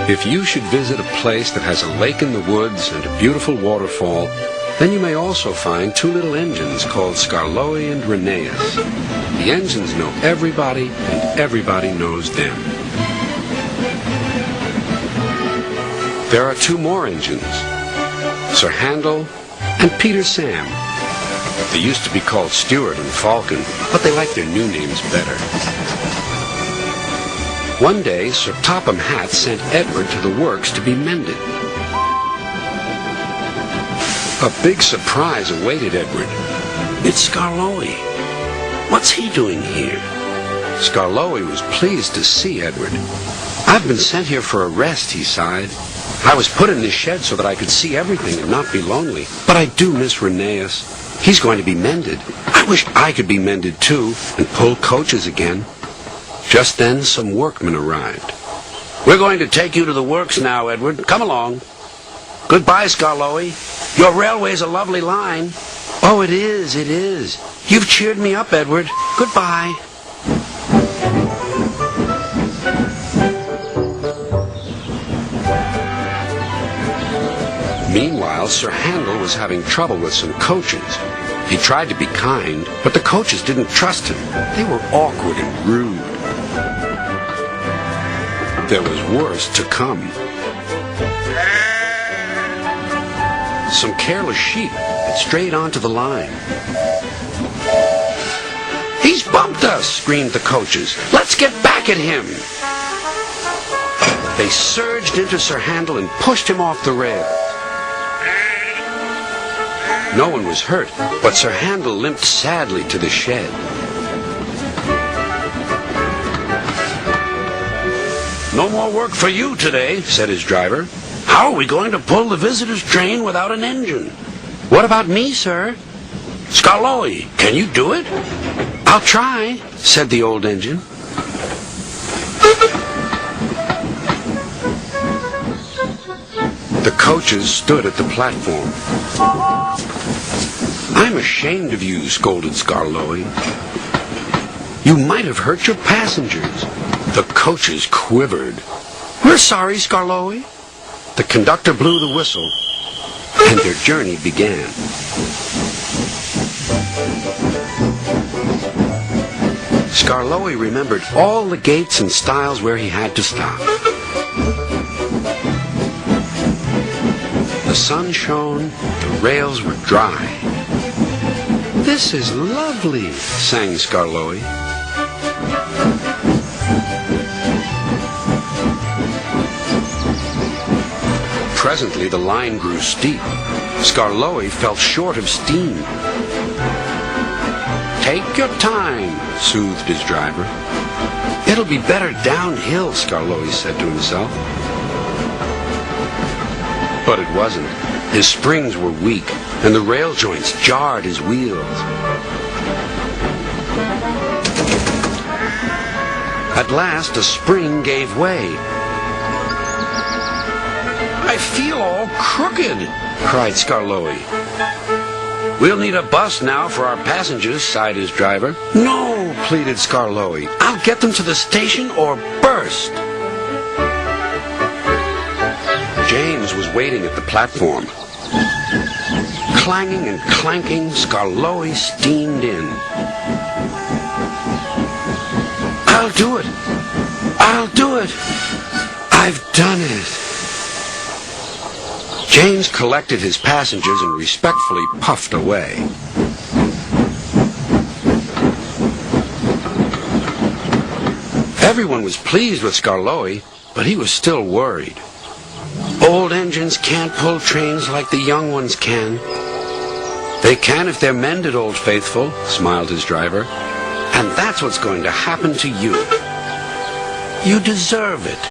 If you should visit a place that has a lake in the woods and a beautiful waterfall, then you may also find two little engines called Skarloey and Rheneas. The engines know everybody, and everybody knows them. There are two more engines, Sir Handel and Peter Sam. They used to be called Stuart and Falcon, but they like their new names better. One day, Sir Topham Hatt sent Edward to the works to be mended. A big surprise awaited Edward. It's Skarloey. What's he doing here? Skarloey was pleased to see Edward. I've been sent here for a rest, he sighed. I was put in this shed so that I could see everything and not be lonely. But I do miss Rheneas. He's going to be mended. I wish I could be mended too and pull coaches again. Just then, some workmen arrived. We're going to take you to the works now, Edward. Come along. Goodbye, Skarloey. Your railway's a lovely line. Oh, it is, it is. You've cheered me up, Edward. Goodbye. Meanwhile, Sir Handel was having trouble with some coaches. He tried to be kind, but the coaches didn't trust him. They were awkward and rude. There was worse to come. Some careless sheep had strayed onto the line. He's bumped us, screamed the coaches. Let's get back at him. They surged into Sir Handel and pushed him off the rail. No one was hurt, but Sir Handel limped sadly to the shed. No more work for you today, said his driver. How are we going to pull the visitors' train without an engine? What about me, sir? Skarloey, can you do it? I'll try, said the old engine. The coaches stood at the platform. I'm ashamed of you, scolded Skarloey. You might have hurt your passengers. The coaches quivered. We're sorry, Skarloey. The conductor blew the whistle, and their journey began. Skarloey remembered all the gates and stiles where he had to stop. The sun shone, the rails were dry. This is lovely, sang Skarloey. Presently the line grew steep. Skarloey felt short of steam. Take your time, soothed his driver. It'll be better downhill, Skarloey said to himself. But it wasn't. His springs were weak, and the rail joints jarred his wheels. At last, a spring gave way. I feel all crooked, cried Skarloey. We'll need a bus now for our passengers, sighed his driver. No, pleaded Skarloey. I'll get them to the station or burst. James was waiting at the platform. Clanging and clanking, Skarloey steamed in. I'll do it. I'll do it. I've done it. James collected his passengers and respectfully puffed away. Everyone was pleased with Skarloey, but he was still worried. Old engines can't pull trains like the young ones can. They can if they're mended, Old Faithful, smiled his driver. And that's what's going to happen to you. You deserve it.